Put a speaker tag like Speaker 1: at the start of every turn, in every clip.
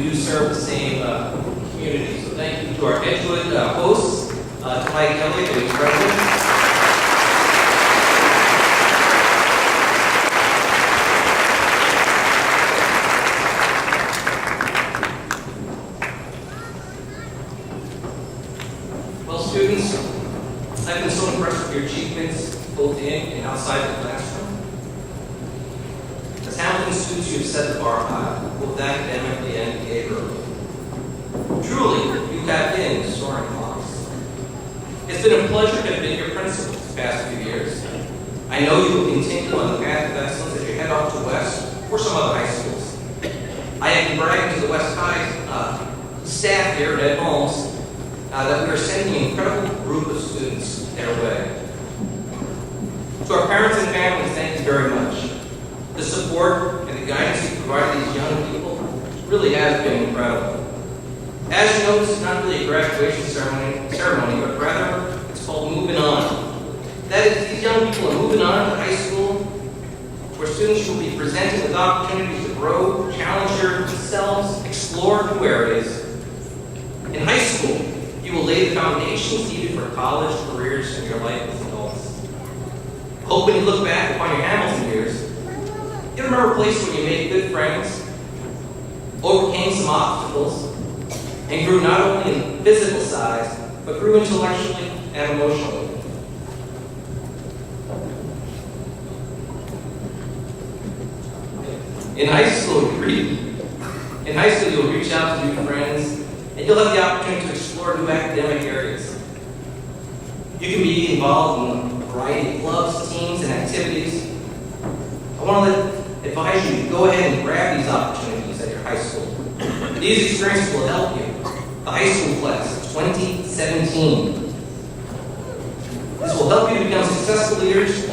Speaker 1: do serve the same community. So thank you to our Edgewood hosts, to Mike Kelly, who is president. Well, students, I've been so impressed with your achievements, both in and outside the classroom. As Hamilton students, you have set the bar high, both academically and behaviorally. Truly, you have been soaring clocks. It's been a pleasure to have been your principal the past few years. I know you will continue on the path of excellence as you head off to West or some other high schools. I have been bragging to the West High staff here at Holmes that we are sending an incredible group of students their way. To our parents and families, thank you very much. The support and the guidance you provide these young people really has been incredible. As you know, this is not really a graduation ceremony, but rather it's called moving on. That is, these young people are moving on to high school, where students will be presented with opportunities to grow, challenge themselves, explore new areas. In high school, you will lay the foundations needed for college, careers, and your life as adults. Hope when you look back upon your Hamilton years, you remember a place where you made good friends, overcame some obstacles, and grew not only in physical size, but grew intellectually and emotionally. In high school, you'll reach out to new friends, and you'll have the opportunity to explore new academic areas. You can be involved in a variety of clubs, teams, and activities. I want to advise you to go ahead and grab these opportunities at your high school. These experiences will help you. The high school class of 2017. This will help you to become successful leaders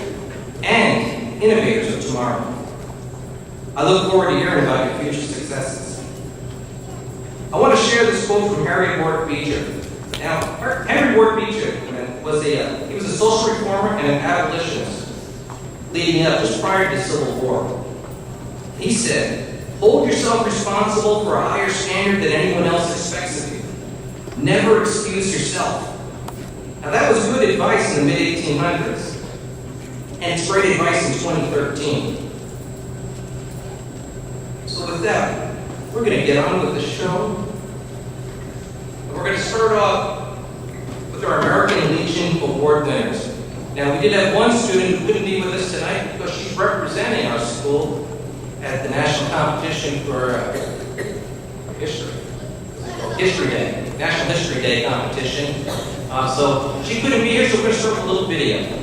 Speaker 1: and innovators of tomorrow. I look forward to hearing about your future successes. I want to share this quote from Henry Ward Beecher. Now, Henry Ward Beecher was a social reformer and an abolitionist leading up just prior to the Civil War. He said, "Hold yourself responsible for a higher standard than anyone else expects of you. Never excuse yourself." Now that was good advice in the mid-1800s, and it's great advice in 2013. So with that, we're going to get on with the show. And we're going to start off with our American Legion Award winners. Now, we did have one student who couldn't be with us tonight because she's representing our school at the national competition for History Day, National History Day competition. So she couldn't be here, so we're going to start with a little video.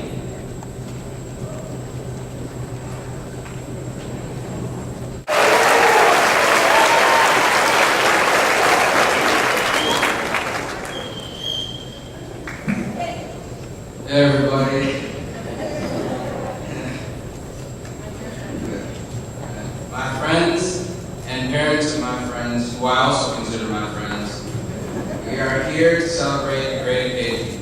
Speaker 2: Hey everybody. My friends and parents of my friends, who I also consider my friends, we are here to celebrate a great occasion.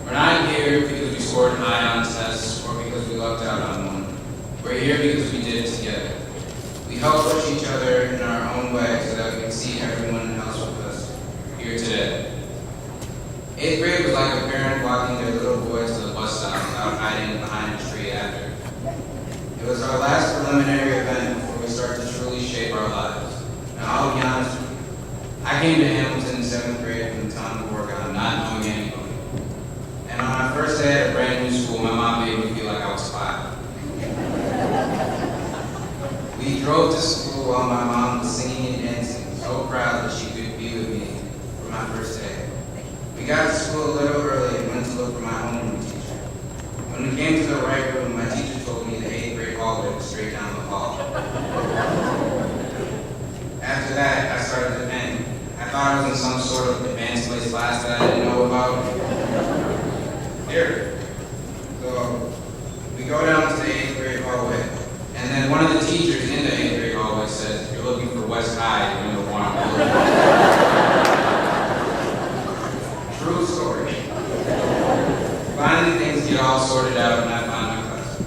Speaker 2: We're not here because we scored high on tests or because we lucked out on one. We're here because we did it together. We help push each other in our own way so that we can see everyone else with us here today. 8th grade was like a parent walking their little boy to the bus stop without hiding behind a tree after. It was our last preliminary event before we start to truly shape our lives. Now, I'll be honest with you. I came to Hamilton in 7th grade from the town of Oregon, not knowing anybody. And on my first day at a brand new school, my mom made me feel like I was 5. We drove to school while my mom was singing and dancing, so proud that she could be with me for my first day. We got to school a little early and went to look for my homeroom teacher. When we came to the right room, my teacher told me the 8th grade hallway was straight down the hall. After that, I started to panic. I thought I was in some sort of advanced place class that I didn't know about. Here. So, we go down to the 8th grade hallway, and then one of the teachers in the 8th grade hallway says, "You're looking for West High, you're in the wrong building." True story. Finally, things get all sorted out and I find my class.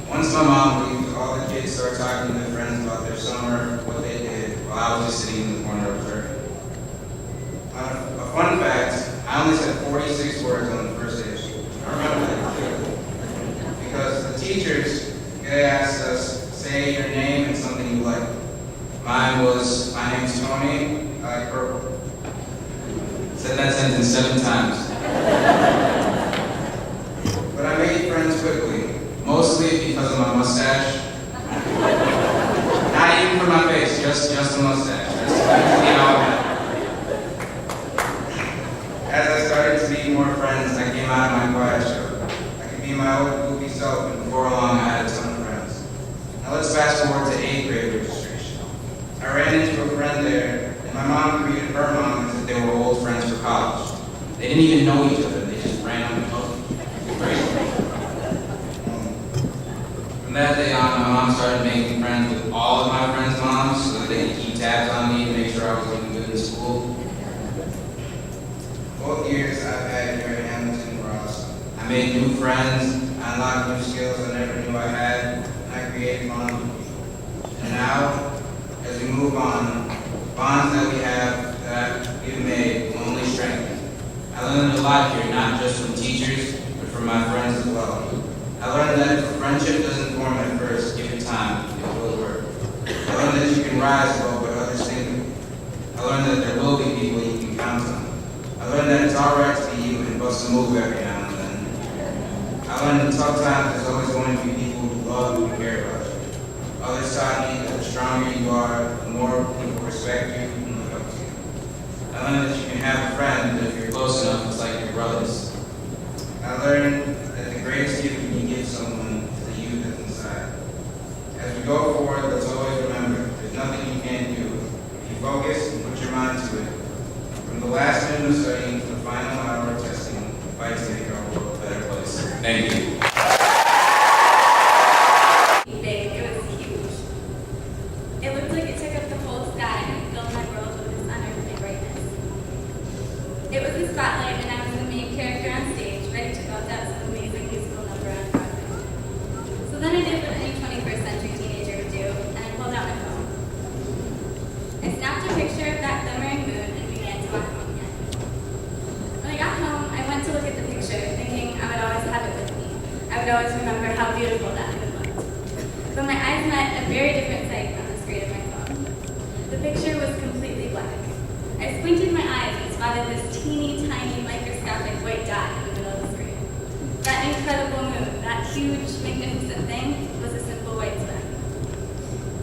Speaker 2: Once my mom leaves, all the kids start talking to their friends about their summer, what they did, while I was always sitting in the corner of her. A fun fact, I only said 46 words on the first day of school. I remember that clearly. Because the teachers, they asked us, say your name and something you like. Mine was, my name's Tony, I like purple. Said that sentence 7 times. But I made friends quickly, mostly because of my mustache. Not even for my face, just the mustache. That's usually all I have. As I started to meet more friends, I came out of my quiet shell. I could be my old goofy self, and before long, I had a ton of friends. Now let's fast forward to 8th grade registration. I ran into a friend there, and my mom greeted her mom as if they were old friends for college. They didn't even know each other, they just ran on the phone. From that day on, my mom started making friends with all of my friends' moms so that they could keep tabs on me and make sure I was doing good in school. Both years I've had here in Hamilton were awesome. I made new friends, I unlocked new skills I never knew I had, and I created bonds with people. And now, as we move on, bonds that we have, that we've made, will only strengthen. I learned a lot here, not just from teachers, but from my friends as well. I learned that if a friendship doesn't form at first, give it time, it will work. I learned that you can rise above what others think of you. I learned that there will be people you can count on. I learned that it's alright to be you and bust a move every now and then. I learned in tough times there's always going to be people who love you and care about you. Others taught me that the stronger you are, the more people respect you and look up to you. I learned that you can have a friend, but if you're close enough, it's like your brothers. I learned that the greatest gift you can give someone is the you that's inside. As we go forward, let's always remember, there's nothing you can't do. If you focus and put your mind to it, from the last minute of studying to the final hour of testing, fight to make our world a better place. Thank you.
Speaker 3: Big, it was huge. It looked like it took up the whole sky and filled my world with its unearthly brightness. It was the spotlight, and I was the main character on stage, ready to belt out some amazing musical number on Broadway. So then I did what any 21st century teenager would do, and I pulled out my phone. I snapped a picture of that glimmering moon and began to walk home again. When I got home, I went to look at the picture, thinking I would always have it with me. I would always remember how beautiful that moon looked. But my eyes met a very different sight on the screen of my phone. The picture was completely black. I squinted my eyes and spotted this teeny tiny microscopic white dot in the middle of the screen. That incredible moon, that huge, magnificent thing, was a simple white speck.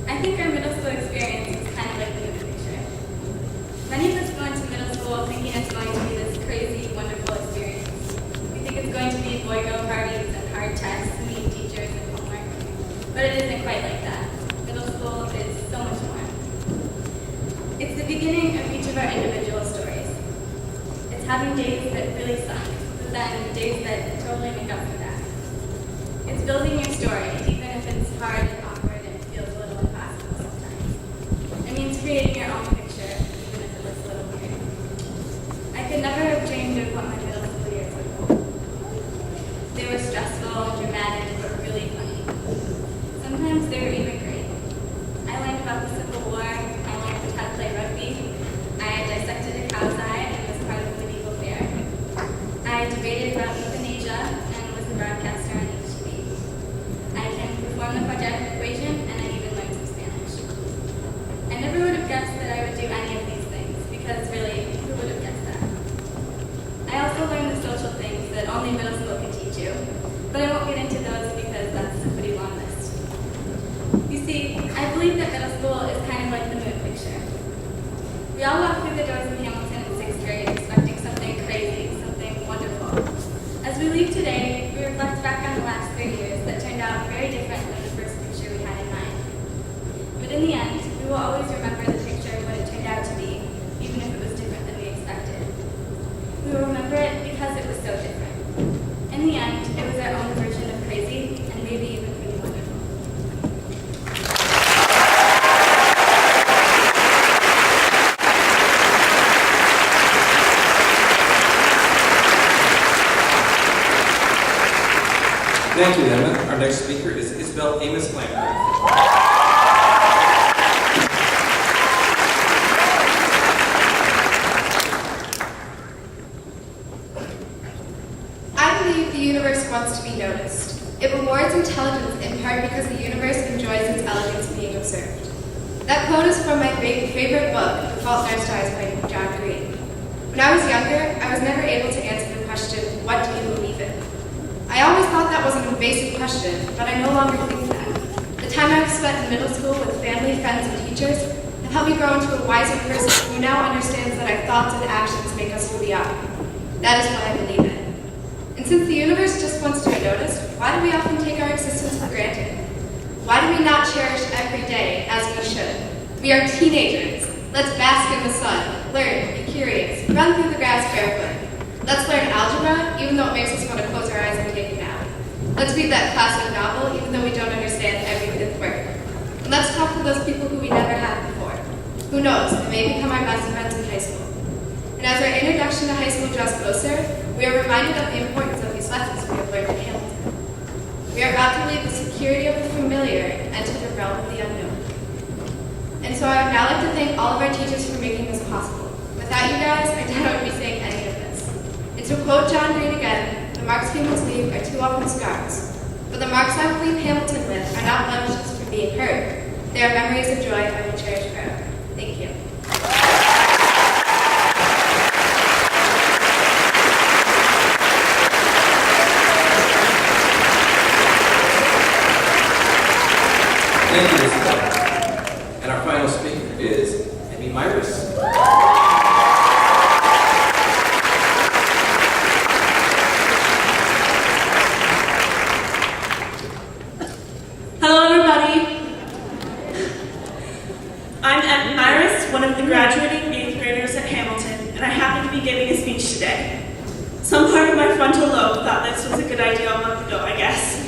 Speaker 3: I think our middle school experience was kind of like the movie picture. Many of us go into middle school thinking it's going to be this crazy, wonderful experience. We think it's going to be boy-girl parties and hard tests, mean teachers, and homework. But it isn't quite like that. Middle school is so much more. It's the beginning of each of our individual stories. It's having days that really suck, but then days that totally make up for that. It's building your story, even if it's hard and awkward and feels a little impossible sometimes. It means creating your own picture, even if it looks a little weird. I could never have dreamed of what my middle school years would hold. They were stressful, dramatic, but really funny. Sometimes they were even great. I learned about the Civil War, I learned how to play rugby, I dissected a cow's eye and was part of a medieval fair. I debated about euthanasia and was a broadcaster on HTV. I can perform the quadratic equation, and I even learned some Spanish. I never would have guessed that I would do any of these things, because really, who would have guessed that? I also learned the social things that only middle school can teach you, but I won't get into those because that's a pretty long list. You see, I believe that middle school is kind of like the moon picture. We all walk through the doors of Hamilton in 6th grade expecting something crazy, something wonderful. As we leave today, we reflect back on the last 3 years that turned out very different than the first picture we had in mind. But in the end, we will always remember the picture of what it turned out to be, even if it was different than we expected. We will remember it because it was so different. In the end, it was our own version of crazy, and maybe even pretty wonderful.
Speaker 4: Thank you, Emma. Our next speaker is Isabel Amos Lambert.
Speaker 5: or because the universe enjoys its elegance being observed. That quote is from my favorite book, The Fault in Our Stars by John Green. When I was younger, I was never able to answer the question, what do you believe in? I always thought that was an invasive question, but I no longer think that. The time I've spent in middle school with family, friends, and teachers have helped me grow into a wiser person who now understands that our thoughts and actions make us who we are. That is what I believe in. And since the universe just wants to be noticed, why do we often take our existence for granted? Why do we not cherish every day as we should? We are teenagers. Let's bask in the sun, learn, be curious, run through the grass barefoot. Let's learn algebra, even though it makes us want to close our eyes and take a nap. Let's read that classic novel, even though we don't understand every fifth word. And let's talk to those people who we never had before. Who knows, they may become our best friends in high school. And as our introduction to high school draws closer, we are reminded of the importance of these lessons we have learned in Hamilton. We are about to leave the security of the familiar and enter the realm of the unknown. And so I would now like to thank all of our teachers for making this possible. Without you guys, I doubt I would be saying any of this. And to quote John Green again, the marks humans leave are too often scars. But the marks I will leave Hamilton with are not blemishes for being heard. They are memories of joy I will cherish forever. Thank you.
Speaker 4: Thank you, Isabel. And our final speaker is Amy Myris.
Speaker 6: Hello, everybody. I'm Amy Myris, one of the graduating 8th graders at Hamilton, and I happen to be giving a speech today. Some part of my frontal lobe thought this was a good idea a month ago, I guess.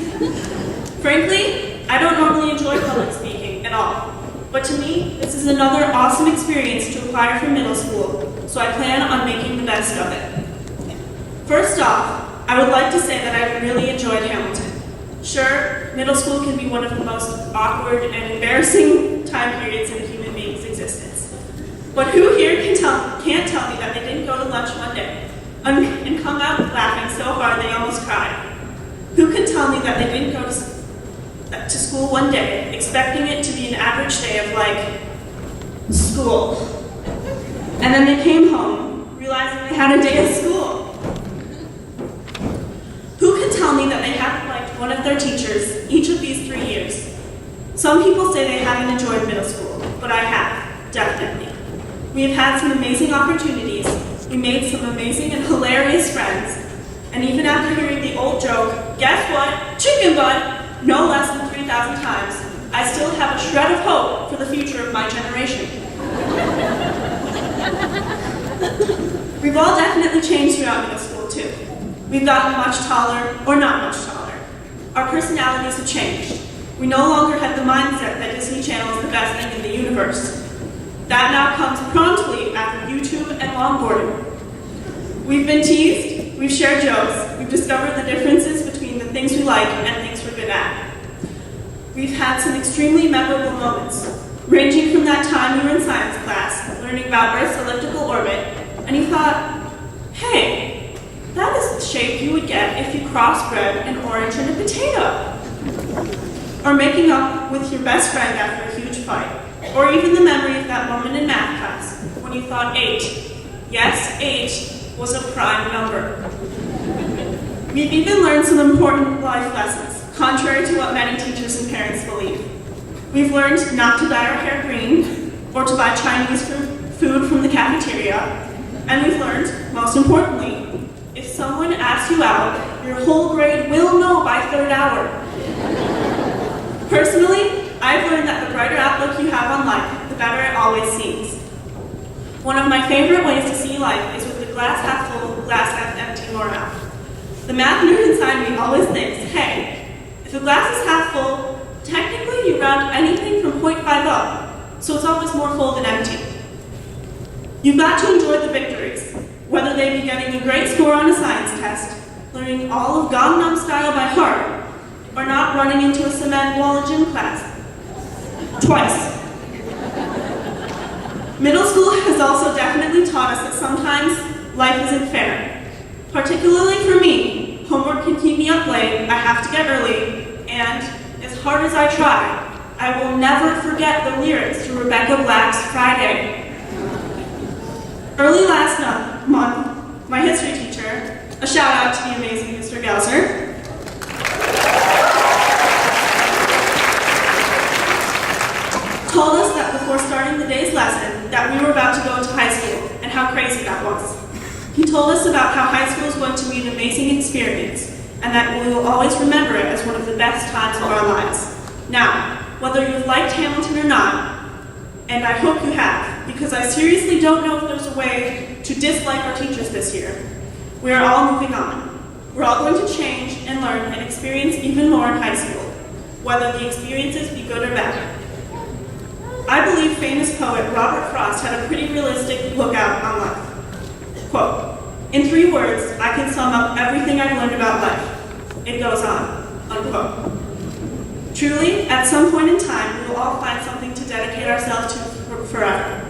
Speaker 6: Frankly, I don't normally enjoy public speaking at all, but to me, this is another awesome experience to acquire from middle school, so I plan on making the best of it. First off, I would like to say that I really enjoyed Hamilton. Sure, middle school can be one of the most awkward and embarrassing time periods in a human being's existence. But who here can't tell me that they didn't go to lunch one day and come out laughing so hard they almost cried? Who can tell me that they didn't go to school one day expecting it to be an average day of, like, school? And then they came home realizing they had a day of school. Who can tell me that they haven't liked one of their teachers each of these 3 years? Some people say they haven't enjoyed middle school, but I have, definitely. We have had some amazing opportunities, we made some amazing and hilarious friends, and even after hearing the old joke, guess what, chicken butt, no less than 3,000 times, I still have a shred of hope for the future of my generation. We've all definitely changed throughout middle school, too. We've gotten much taller, or not much taller. Our personalities have changed. We no longer have the mindset that Disney Channel is the best thing in the universe. That now comes promptly after YouTube and longboarding. We've been teased, we've shared jokes, we've discovered the differences between the things we like and things we're good at. We've had some extremely memorable moments, ranging from that time we were in science class, learning about Earth's elliptical orbit, and you thought, hey, that is the shape you would get if you crossbred an orange and a potato. Or making up with your best friend after a huge fight. Or even the memory of that moment in math class when you thought 8, yes, 8, was a prime number. We've even learned some important life lessons, contrary to what many teachers and parents believe. We've learned not to dye our hair green, or to buy Chinese food from the cafeteria. And we've learned, most importantly, if someone asks you out, your whole grade will know by 3rd hour. Personally, I've learned that the brighter outlook you have on life, the better it always seems. One of my favorite ways to see life is with the glass half full, glass half empty morale. The math nerd inside me always thinks, hey, if a glass is half full, technically you round anything from 0.5 up, so it's always more full than empty. You've got to enjoy the victories, whether they be getting a great score on a science test, learning all of Gangnam Style by heart, or not running into a cement wall in gym class. Twice. Middle school has also definitely taught us that sometimes life isn't fair. Particularly for me, homework can keep me up late, I have to get early, and as hard as I try, I will never forget the lyrics to Rebecca Black's Friday. Early last month, my history teacher, a shout out to the amazing Mr. Gelser, told us that before starting the day's lesson that we were about to go into high school and how crazy that was. He told us about how high school is going to be an amazing experience and that we will always remember it as one of the best times of our lives. Now, whether you've liked Hamilton or not, and I hope you have, because I seriously don't know if there's a way to dislike our teachers this year, we are all moving on. We're all going to change and learn and experience even more in high school, whether the experiences be good or bad. I believe famous poet Robert Frost had a pretty realistic lookout on life. Quote, "In 3 words, I can sum up everything I've learned about life. It goes on," unquote. Truly, at some point in time, we will all find something to dedicate ourselves to forever.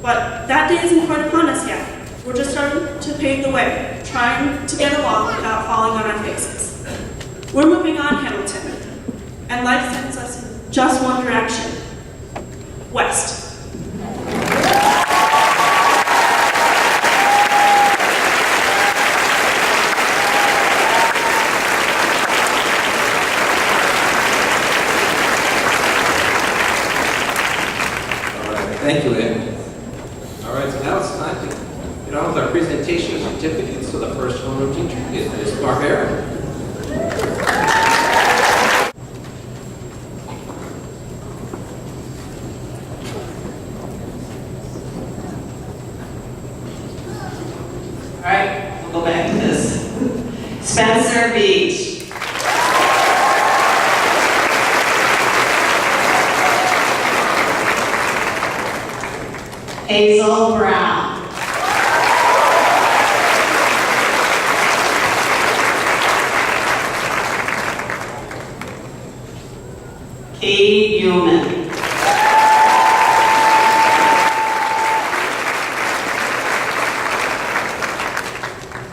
Speaker 6: But that day isn't quite upon us yet. We're just starting to pave the way, trying to get along without falling on our faces. We're moving on, Hamilton, and life sends us in just one direction. West.
Speaker 4: Thank you, Ed. All right, so now it's time to get on with our presentation of certificates. So the first homeroom teacher is Ms. Barbera.
Speaker 7: All right, we'll go back to this. Spencer Beach. Hazel Brown. Katie Newman.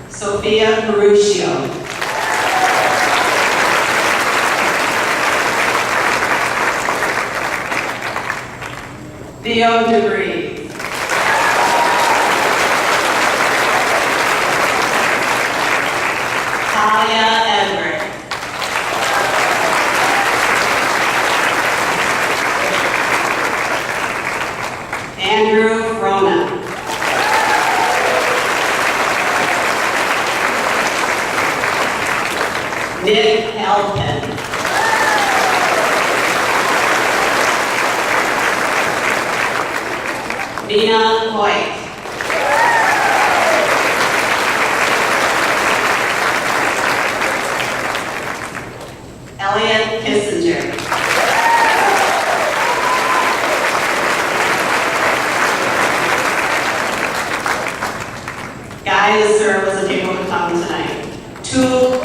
Speaker 7: Sophia Maruccio. Theo DeBree. Talia Edward. Andrew Rona. Nick Helpin. Nina White. Elliot Kissinger. Guy to serve as a table to come tonight. Tu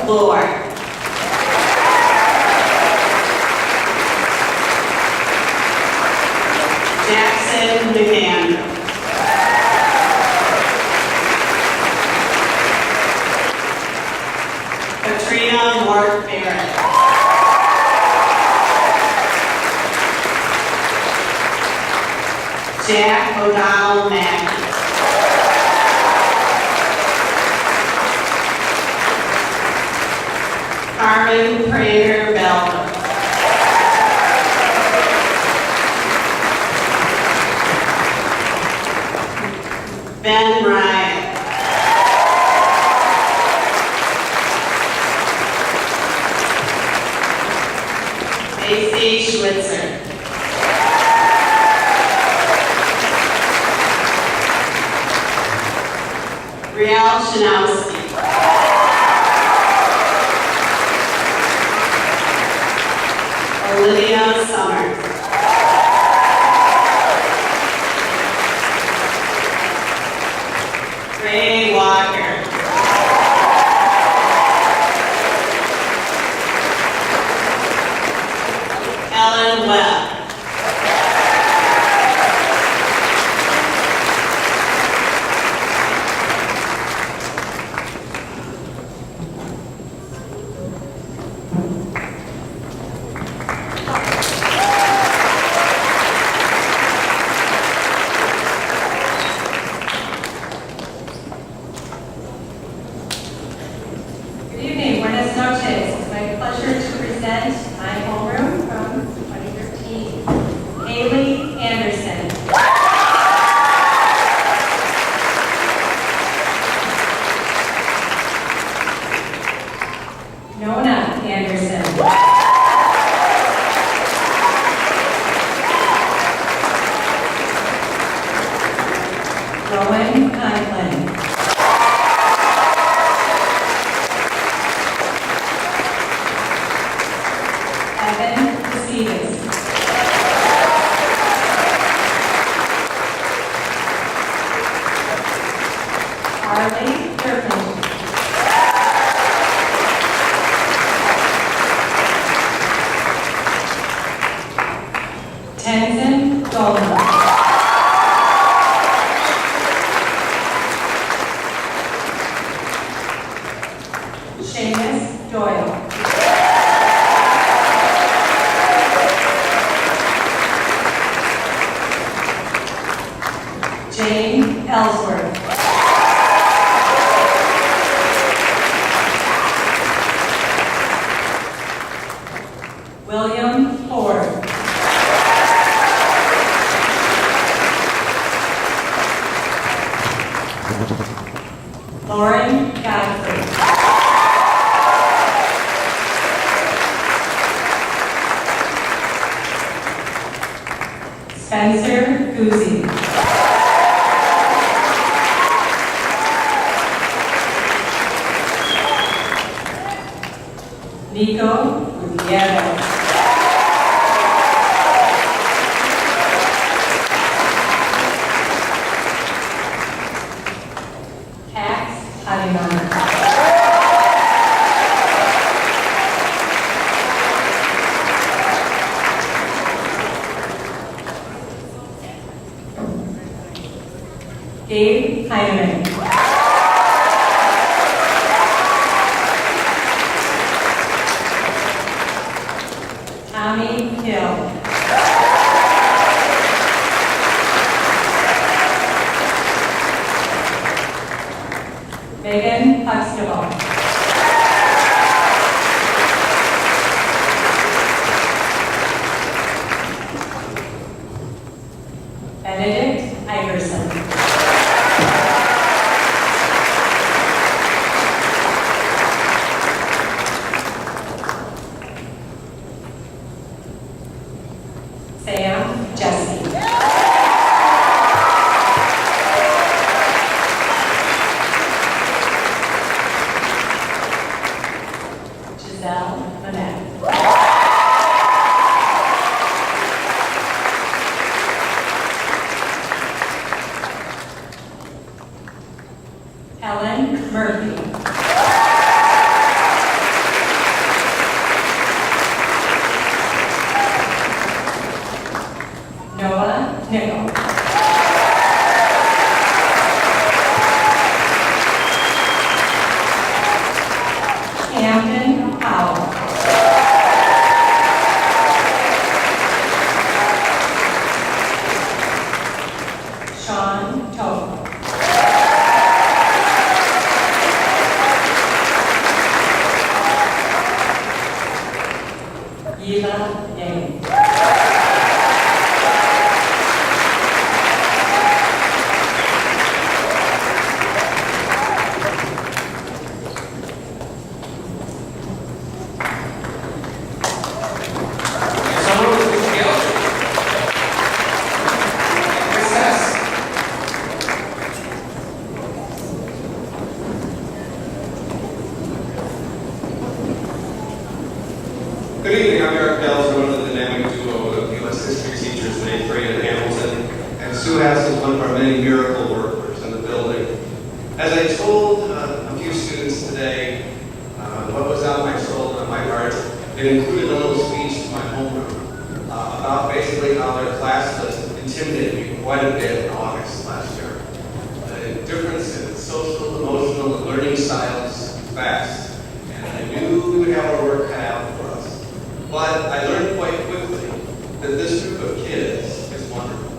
Speaker 7: Lord. Jackson McAndrew. Katrina Mark Barrett. Jack O'Donnell Mackey. Carmen Prater Belder. Ben Ryan. Stacey Schwitzer. Riel Shanowski. Olivia Summers. Ray Walker. Ellen Webb. Rowan Conklin. Evan Casitas. Harley Turpin. Tenzin Goldman. Seamus Doyle. Jane Ellsworth. William Ford. Lauren Godfrey. Spencer Guzzi. Nico Gutierrez. Max Honeyman. Gabe Heineman. Tommy Hill. Megan Huxtable. Benedict Iverson. Sam Jesse. Giselle Manette. Helen Murphy. Noah Nickel. Camden Powell. Sean Tope. Yila Yang.
Speaker 1: Someone with the gallery. Success.
Speaker 8: Good evening, I'm Eric Dells, one of the dynamic duo of U.S. history teachers in 8th grade at Hamilton, and Sue Hass is one of our many miracle workers in the building. As I told a few students today what was on my shoulder and my heart, it included a little speech to my homeroom about basically how their class was intimidated me quite a bit in August last year. The difference in social, emotional, and learning styles fast, and I knew we would have our work cut out for us. But I learned quite quickly that this group of kids is wonderful.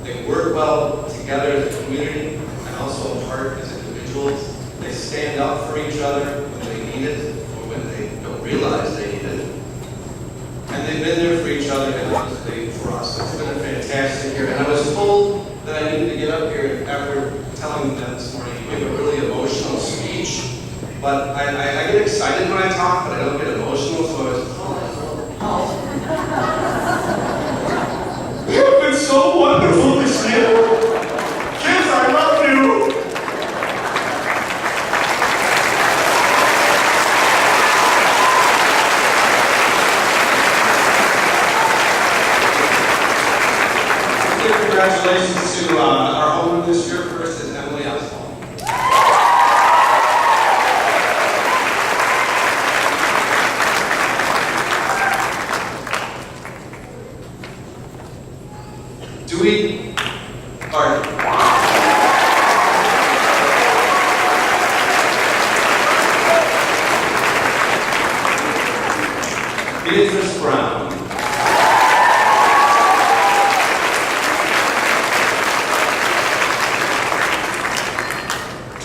Speaker 8: They work well together as a community and also apart as individuals. They stand up for each other when they need it or when they don't realize they need it. And they've been there for each other and obviously for us. It's been a fantastic year. And I was told that I needed to get up here after telling them this morning, you gave a really emotional speech. But I get excited when I talk, but I don't get emotional, so I was You've been so wonderful this year. Kids, I our homeroom this year. First is Emily Oswald. Dewey Carter. Beatrice Brown.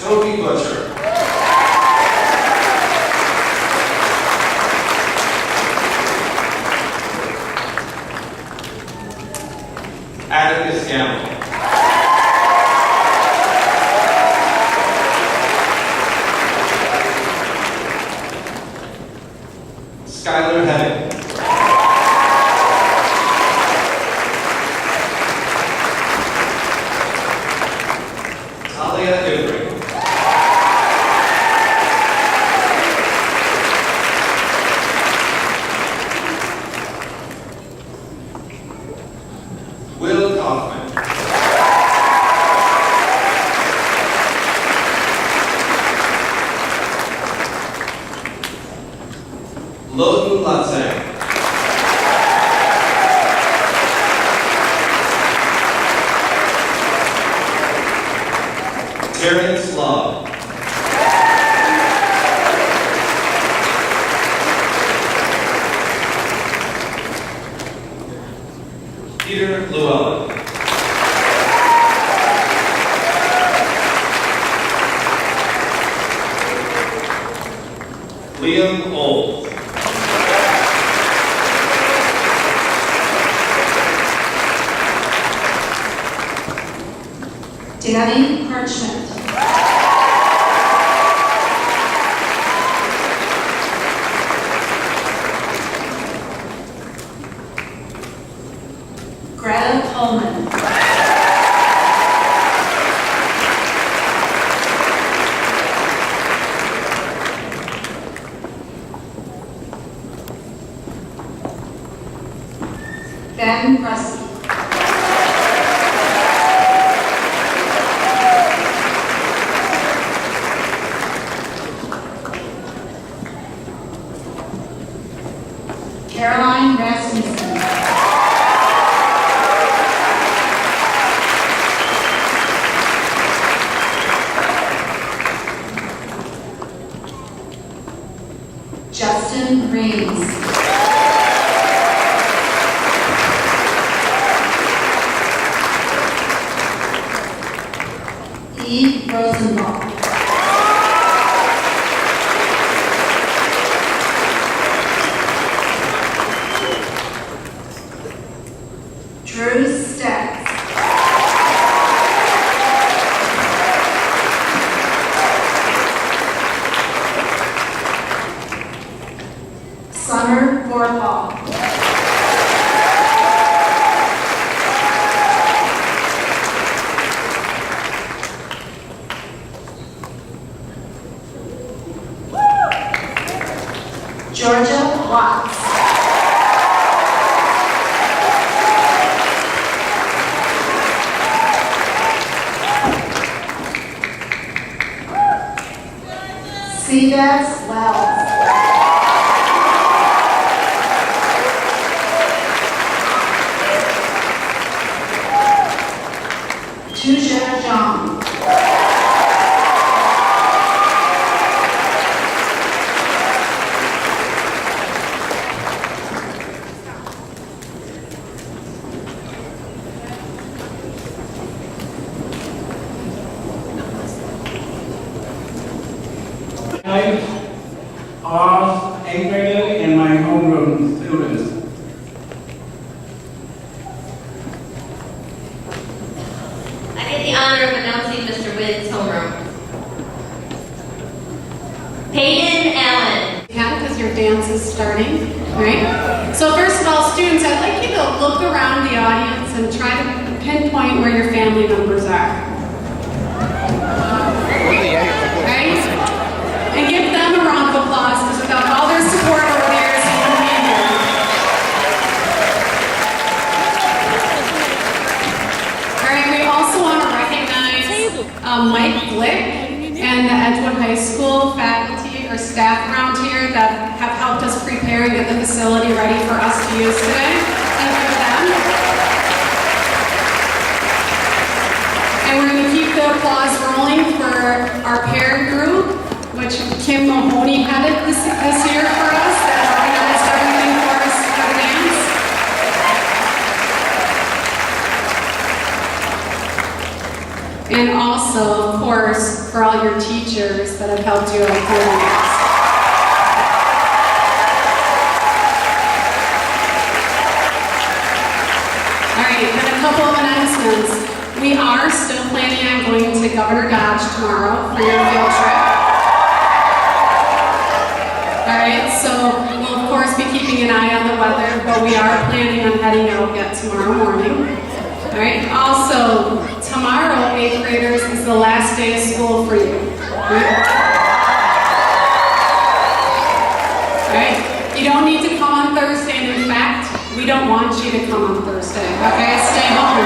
Speaker 8: Toby Butcher. Atticus Gamble. Skylar Heading. Talia Ivering. Will Kaufman. Loten Loten. Terrence Love. Peter Llewellyn. Liam Old.
Speaker 9: Danny Hartschmidt. Greta Pullman. Ben Pressey. Caroline Rasmussen. Justin Raines. Eve Rosenbaum. Drew Staggs. Summer Borhall. Georgia Watts. Seabass Wells. Tuja John.
Speaker 10: Of 8th grade and my homeroom students.
Speaker 11: I get the honor of announcing Mr. Witt's homeroom. Peyton Allen.
Speaker 12: Because your dance is starting, right? So first of all, students, I'd like you to look around the audience and try to pinpoint where your family members are. Right? And give them a round of applause, because without all their support over there, so you wouldn't be here. All right, we also want to Mike Glick and the Edgewood High School faculty or staff around here that have helped us prepare and get the facility ready for us to use today. Thank you for them. And we're going to keep the applause rolling for our parent group, which Kim Mahoney headed this year for us, that organized everything for us for the dance. And also, of course, for all your teachers that have helped you out for the dance. All right, then a couple of announcements. We are still planning on going to Governor Dodge tomorrow for your field trip. All right, so we'll of course be keeping an eye on the weather, but we are planning on heading out yet tomorrow morning. All right, also, tomorrow, 8th graders, is the last day of school for you. All right, you don't need to come on Thursday, and in fact, we don't want you to come on Thursday, okay? Stay home.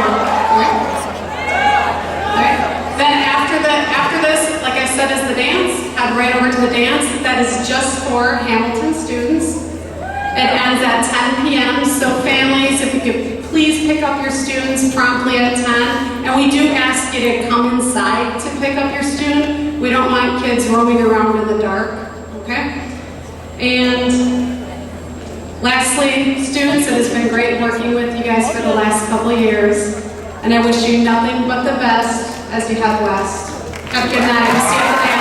Speaker 12: All right. Then after this, like I said, is the dance. Head right over to the dance. That is just for Hamilton students. It ends at 10 p.m. So families, if you could please pick up your students promptly at 10. And we do ask you to come inside to pick up your student. We don't want kids roaming around in the dark, okay? And lastly, students, it has been great working with you guys for the last couple of years. And I wish you nothing but the best as you head west. Have a good night. See you at the dance.